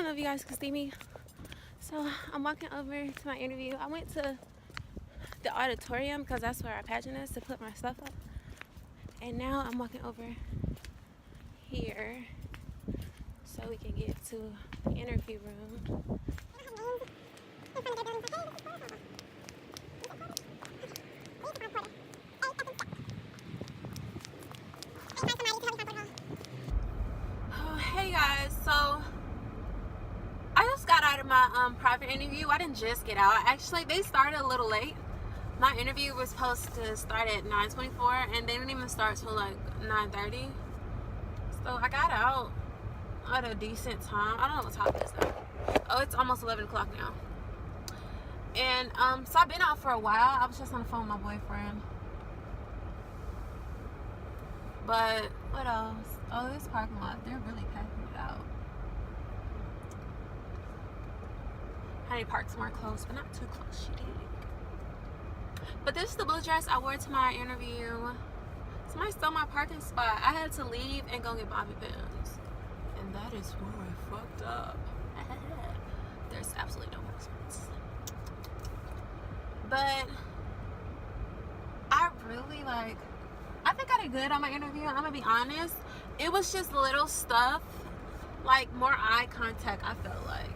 know if you guys can see me. So I'm walking over to my interview. I went to the auditorium because that's where our pageant is, to put my stuff up. And now I'm walking over here so we can get to the interview room. Oh, hey guys, so I just got out of my private interview. I didn't just get out. Actually, they started a little late. My interview was supposed to start at 9:24 and they didn't even start till like 9:30. So I got out at a decent time. I don't know what time it is though. Oh, it's almost 11 o'clock now. And so I've been out for a while. I was just on the phone with my boyfriend. But what else? Oh, this parking lot, they're really packing it out. I need to park somewhere close, but not too close, she did. But this is the blue dress I wore to my interview. Somebody stole my parking spot. I had to leave and go get bobby pins. And that is where I fucked up. There's absolutely no parking spots. But I really I think I did good on my interview. I'm gonna be honest. It was just little stuff, like more eye contact, I felt like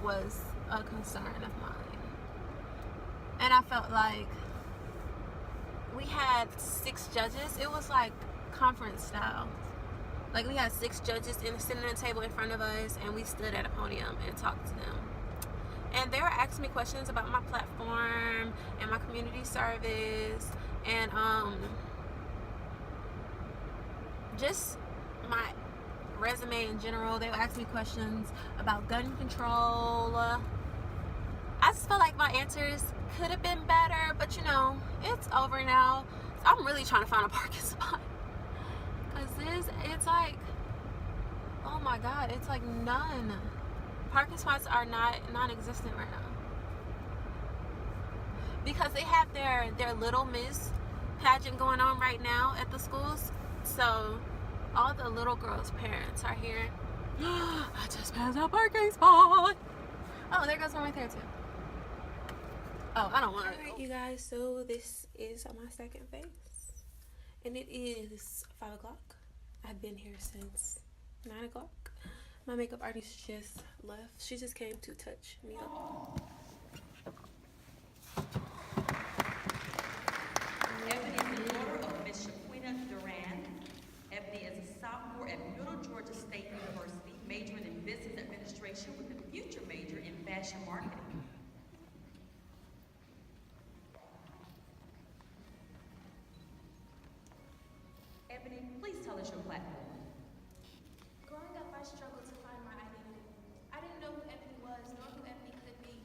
was a concern of mine. And I felt like we had 6 judges. It was like conference style. Like we had 6 judges sitting at a table in front of us, and we stood at a podium and talked to them. And they were asking me questions about my platform and my community service and just my resume in general. They were asking me questions about gun control. I just felt like my answers could have been better, but you know, it's over now. So I'm really trying to find a parking spot. Because it's like, oh my God, it's like none. Parking spots are non-existent right now. Because they have their Little Miss pageant going on right now at the schools. So all the little girls' parents are here. I just passed a parking spot. Oh, there goes one right there too. Oh, I don't want to. Alright, you guys, so this is my second face. And it is 5 o'clock. I've been here since 9 o'clock. My makeup artist just left. She just came to touch me up. Ebony is the daughter of Miss Shaquina Duran. Ebony is a sophomore at Middle Georgia State University, majoring in business administration with a future major in fashion marketing. Ebony, please tell us your platform. Growing up, I struggled to find my identity. I didn't know who Ebony was, nor who Ebony could be.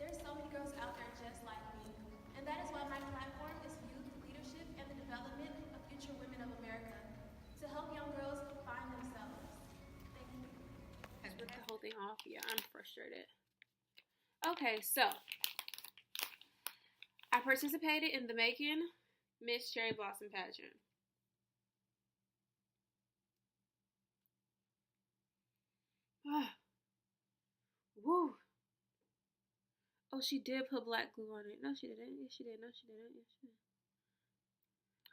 There's so many girls out there just like me. And that is why my platform is youth leadership and the development of future women of America, to help young girls find themselves. Thank you. Let's rip the whole thing off. Yeah, I'm frustrated. Okay, so I participated in the Macon Miss Cherry Blossom pageant. Woo. Oh, she did put black glue on it. No, she didn't. Yes, she did. No, she didn't. Yes, she did.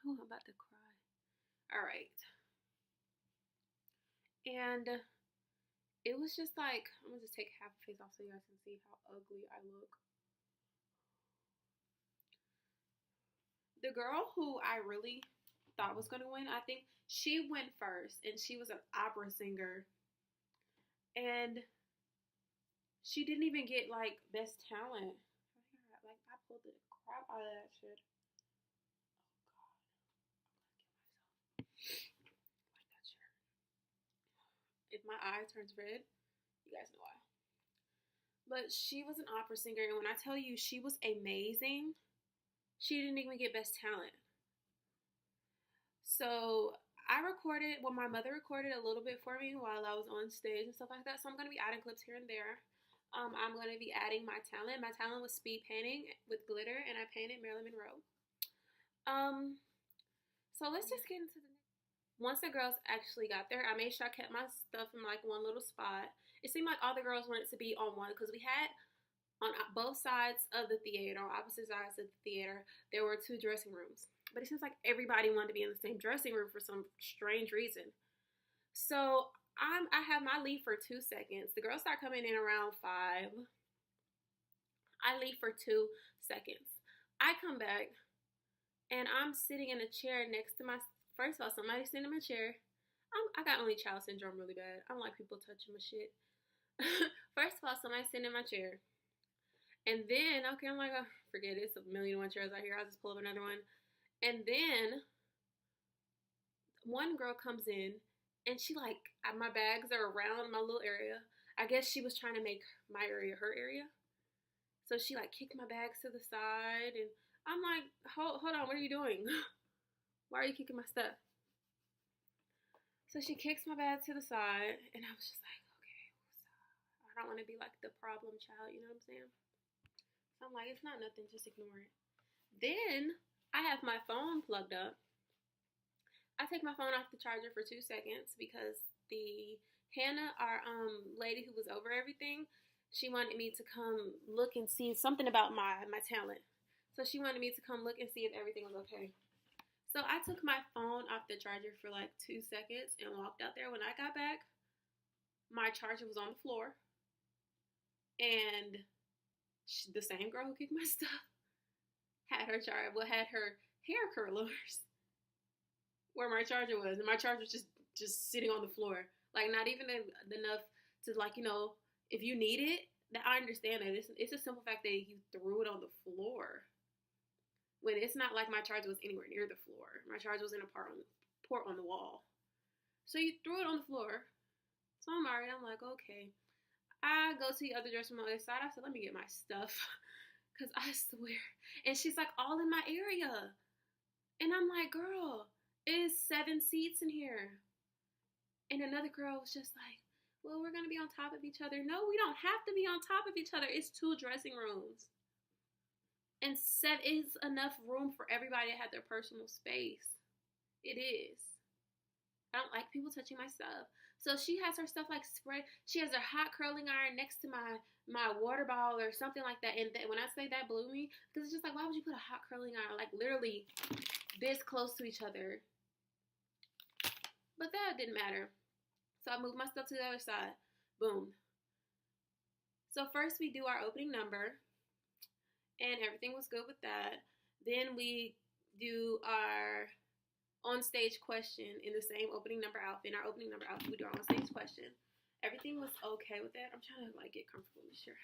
Oh, I'm about to cry. All right. And it was just like, I'm going to just take half a face off so you guys can see how ugly I look. The girl who I really thought was going to win, I think she went first, and she was an opera singer. And she didn't even get like best talent. Like I pulled the crap out of that shit. Oh God, I'm gonna get myself like that shirt. If my eye turns red, you guys know why. But she was an opera singer, and when I tell you she was amazing, she didn't even get best talent. So I recorded, well, my mother recorded a little bit for me while I was on stage and stuff like that. So I'm going to be adding clips here and there. I'm going to be adding my talent. My talent was speed painting with glitter, and I painted Marilyn Monroe. So let's just get into the next. Once the girls actually got there, I made sure I kept my stuff in like one little spot. It seemed like all the girls wanted to be on one because we had on both sides of the theater, on opposite sides of the theater, there were two dressing rooms. But it seems like everybody wanted to be in the same dressing room for some strange reason. So I have my leave for 2 seconds. The girls start coming in around 5. I leave for 2 seconds. I come back and I'm sitting in a chair next to my. First of all, somebody's sitting in my chair. I got only child syndrome really bad. I don't like people touching my shit. First of all, somebody's sitting in my chair. And then, okay, I'm like, oh, forget it. It's a million and one chairs out here. I'll just pull up another one. And then one girl comes in and she like, my bags are around my little area. I guess she was trying to make my area her area. So she like kicked my bags to the side and I'm like, hold on, what are you doing? Why are you kicking my stuff? So she kicks my bag to the side and I was just like, okay, I don't want to be like the problem child, you know what I'm saying? So I'm like, it's not nothing, just ignore it. Then I have my phone plugged up. I take my phone off the charger for 2 seconds because the Hannah, our lady who was over everything, she wanted me to come look and see something about my talent. So she wanted me to come look and see if everything was okay. So I took my phone off the charger for like 2 seconds and walked out there. When I got back, my charger was on the floor. And the same girl who kicked my stuff had her had her hair curlers where my charger was. And my charger was just sitting on the floor. Like not even enough to like, if you need it, I understand that. It's a simple fact that you threw it on the floor. When it's not like my charger was anywhere near the floor. My charger was in a port on the wall. So you threw it on the floor. So I'm alright. I'm like, okay. I go to the other dressing room on the other side. I said, let me get my stuff. Because I swear. And she's like, all in my area. And I'm like, girl, it is 7 seats in here. And another girl was just like, well, we're going to be on top of each other. No, we don't have to be on top of each other. It's 2 dressing rooms. And is enough room for everybody to have their personal space. It is. I don't like people touching my stuff. So she has her stuff like spread. She has her hot curling iron next to my water bottle or something like that. And when I say that blew me, because it's just like, why would you put a hot curling iron like literally this close to each other? But that didn't matter. So I moved my stuff to the other side. Boom. So first we do our opening number. And everything was good with that. Then we do our on-stage question in the same opening number outfit. In our opening number outfit, we do our on-stage question. Everything was okay with that. I'm trying to like get comfortable this year.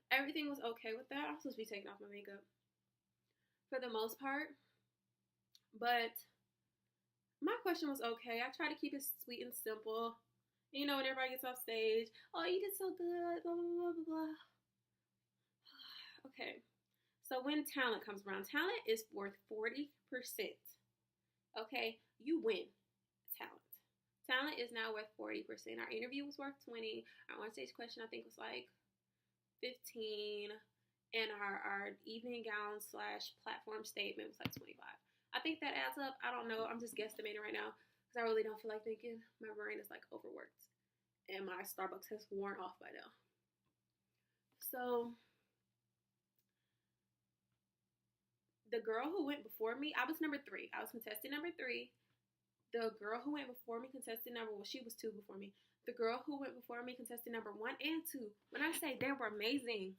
Everything was okay with that. I'm supposed to be taking off my makeup for the most part. But my question was okay. I try to keep it sweet and simple. When everybody gets off stage, oh, you did so good, blah, blah, blah, blah, blah. Okay. So when talent comes around, talent is worth 40%. Okay, you win talent. Talent is now worth 40%. Our interview was worth 20. Our on-stage question, I think, was like 15. And our evening gown / platform statement was like 25. I think that adds up. I don't know. I'm just guesstimating right now because I really don't feel like thinking. My brain is like overworked. And my Starbucks has worn off by now. So the girl who went before me, I was number 3. I was contestant number 3. The girl who went before me, contestant number, well, she was 2 before me. The girl who went before me, contestant number 1 and 2. When I say they were amazing,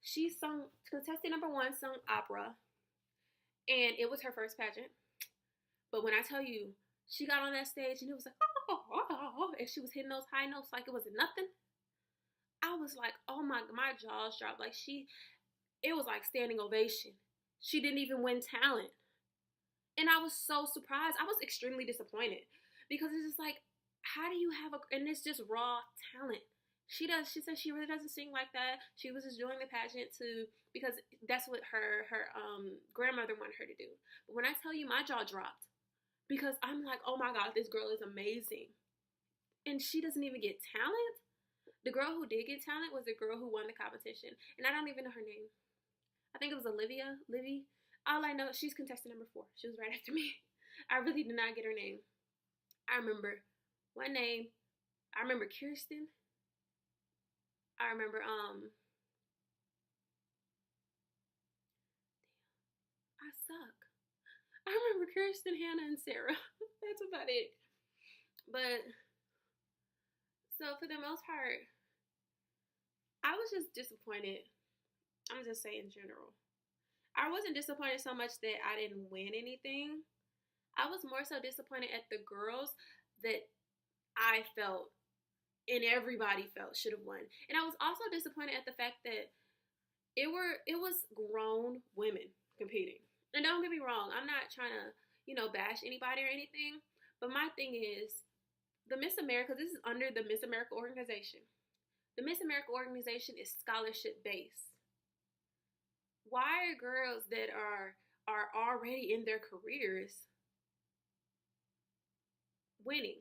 she sung, contestant number 1 sung opera. And it was her first pageant. But when I tell you, she got on that stage and it was like, oh, and she was hitting those high notes like it was nothing. I was like, oh my jaws dropped. Like it was like standing ovation. She didn't even win talent. And I was so surprised. I was extremely disappointed because it's just like, how do you have and it's just raw talent. She said she really doesn't sing like that. She was just doing the pageant because that's what her grandmother wanted her to do. But when I tell you, my jaw dropped because I'm like, oh my God, this girl is amazing. And she doesn't even get talent. The girl who did get talent was the girl who won the competition. And I don't even know her name. I think it was Livy. All I know, she's contestant number 4. She was right after me. I really did not get her name. I remember one name. I remember Kirsten. I remember I suck. I remember Kirsten, Hannah, and Sarah. That's about it. But so for the most part, I was just disappointed. I'm just saying in general. I wasn't disappointed so much that I didn't win anything. I was more so disappointed at the girls that I felt and everybody felt should have won. And I was also disappointed at the fact that it was grown women competing. And don't get me wrong, I'm not trying to, bash anybody or anything. But my thing is, the Miss America, this is under the Miss America organization. The Miss America organization is scholarship based. Why are girls that are already in their careers winning?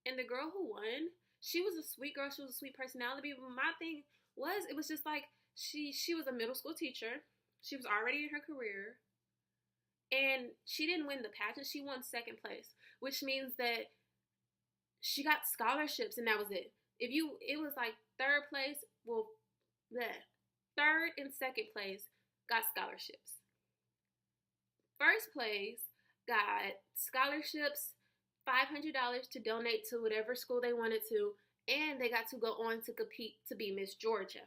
And the girl who won, she was a sweet girl. She was a sweet personality. But my thing was, it was just like she was a middle school teacher. She was already in her career. And she didn't win the pageant. She won second place, which means that she got scholarships, and that was it. It was like third place, third and second place got scholarships. First place got scholarships, $500 to donate to whatever school they wanted to, and they got to go on to compete to be Miss Georgia.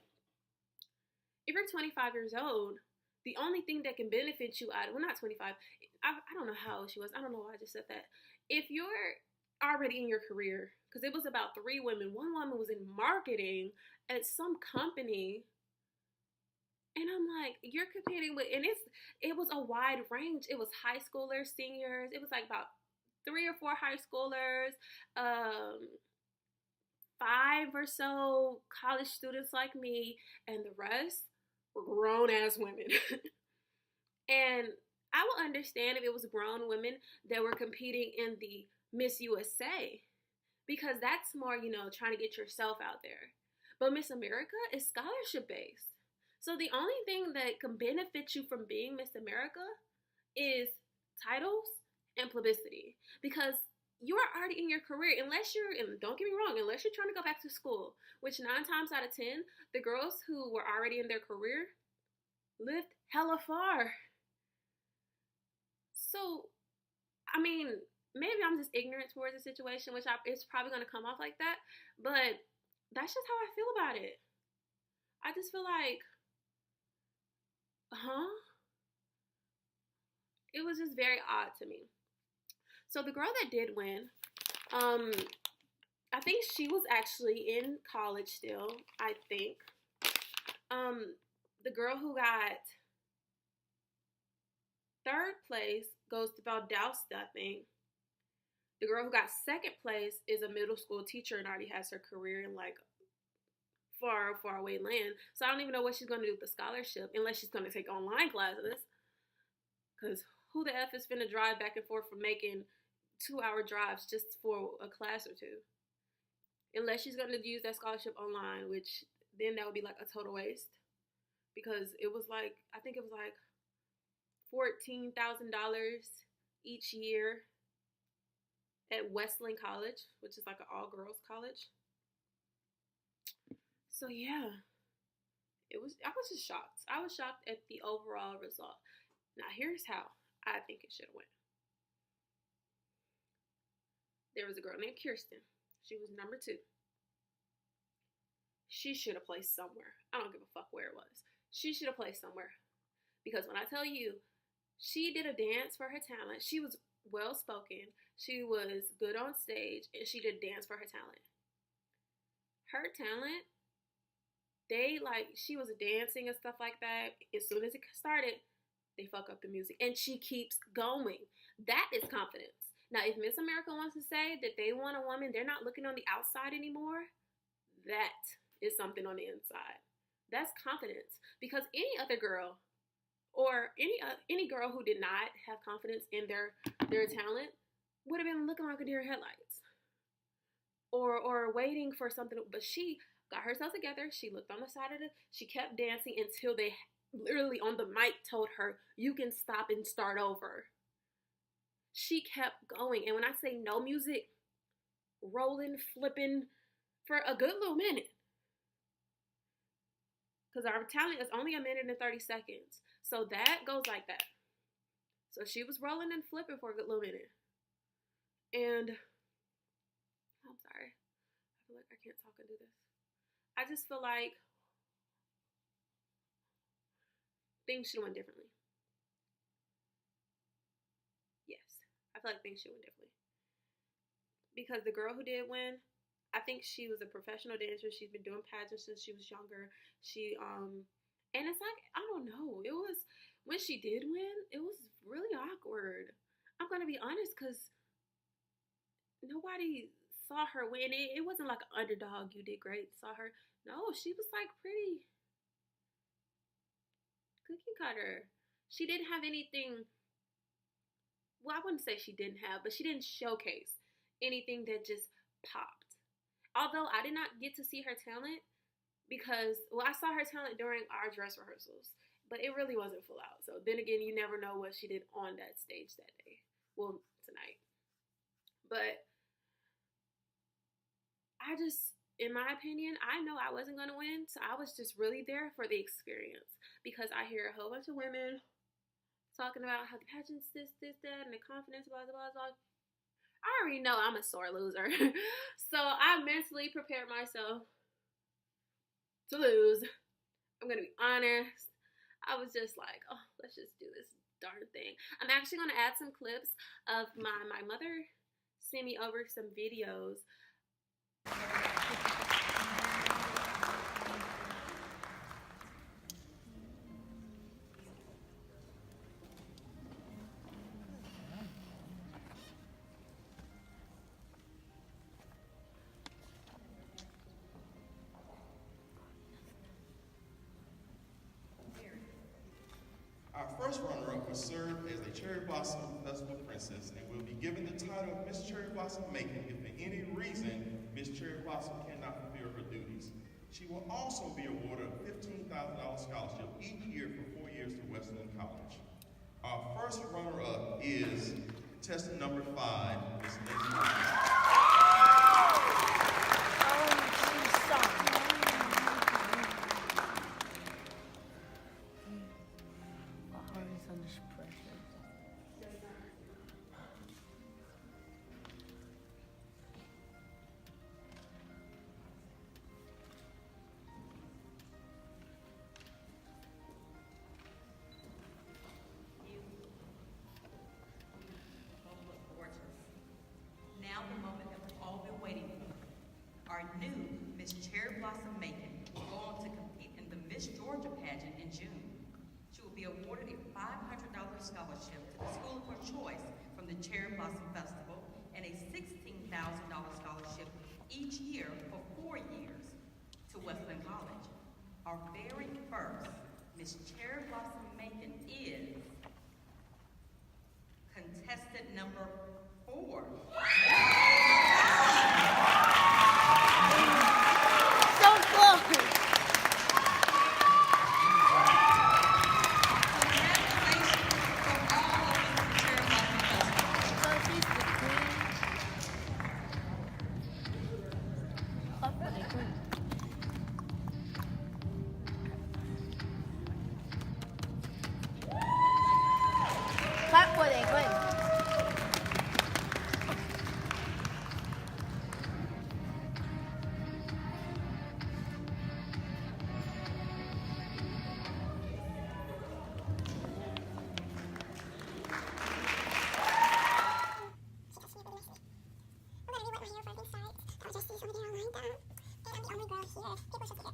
If you're 25 years old, the only thing that can benefit you not 25, I don't know how old she was. I don't know why I just said that. If you're already in your career, because it was about 3 women. One woman was in marketing at some company. And I'm like, you're competing with, and it was a wide range. It was high schoolers, seniors. It was like about 3 or 4 high schoolers, 5 or so college students like me, and the rest were grown ass women. And I would understand if it was grown women that were competing in the Miss USA, because that's more, trying to get yourself out there. But Miss America is scholarship based. So the only thing that can benefit you from being Miss America is titles and publicity, because you are already in your career. And don't get me wrong, unless you're trying to go back to school, which 9 times out of 10, the girls who were already in their career lived hella far. So, I mean, maybe I'm just ignorant towards the situation, which it's probably going to come off like that, but that's just how I feel about it. I just feel like, it was just very odd to me. So the girl that did win, I think she was actually in college still, I think. The girl who got third place goes to Valdosta, I think. The girl who got second place is a middle school teacher and already has her career in like far, far away land. So I don't even know what she's going to do with the scholarship, unless she's going to take online classes. Because who the F is finna drive back and forth from Macon 2-hour drives just for a class or 2? Unless she's going to use that scholarship online, which then that would be like a total waste. Because it was like, I think it was like $14,000 each year at Wesleyan College, which is like an all-girls college. So yeah, I was just shocked. I was shocked at the overall result. Now here's how I think it should have went. There was a girl named Kirsten. She was number 2. She should have placed somewhere. I don't give a fuck where it was. She should have placed somewhere. Because when I tell you, she did a dance for her talent. She was well-spoken. She was good on stage. And she did dance for her talent. Her talent, she was dancing and stuff like that. As soon as it started, they fuck up the music. And she keeps going. That is confidence. Now, if Miss America wants to say that they want a woman, they're not looking on the outside anymore, that is something on the inside. That's confidence. Because any other girl, or any girl who did not have confidence in their talent, would have been looking like a deer in headlights. Or waiting for something. But she got herself together. She looked on the side of she kept dancing until they literally on the mic told her, you can stop and start over. she kept going. And when I say no music, rolling, flipping for a good little minute. Because our talent is only 1 minute and 30 seconds. So that goes like that. So she was rolling and flipping for a good little minute. And I'm sorry. I feel like I can't talk and do this. I just feel like things should have went differently. Yes. I feel like things should have went differently. Because the girl who did win, I think she was a professional dancer. She's been doing pageants since she was younger. And it's like, I don't know. It was, when she did win, it was really awkward. I'm going to be honest, because nobody saw her win. It wasn't like an underdog, you did great, saw her. No, she was like pretty cookie cutter. She didn't have anything, well, I wouldn't say she didn't have, but she didn't showcase anything that just popped. Although I did not get to see her talent because, well, I saw her talent during our dress rehearsals, but it really wasn't full out. So then again, you never know what she did on that stage that day. Well, tonight. But I just, in my opinion, I know I wasn't going to win, so I was just really there for the experience because I hear a whole bunch of women talking about how the pageant's this, that, and the confidence, blah, blah, blah. I already know I'm a sore loser. So I mentally prepared myself to lose. I'm going to be honest. I was just like, oh, let's just do this darn thing. I'm actually going to add some clips of my mother sent me over some videos. Our first runner-up will serve as the Cherry Blossom Festival Princess and will be given the title of Miss Cherry Blossom Macon if for any reason Miss Cherry Blossom cannot fulfill her duties. She will also be awarded a $15,000 scholarship each year for 4 years to Wesleyan College. Our first runner-up is contestant number 5, Miss Lindsay. Our new Miss Cherry Blossom Macon will go on to compete in the Miss Georgia pageant in June. She will be awarded a $500 scholarship to the school of her choice from the Cherry Blossom Festival and a $16,000 scholarship each year for 4 years to Wesleyan College. Our very first Miss Cherry Blossom Macon is contestant number 4. People just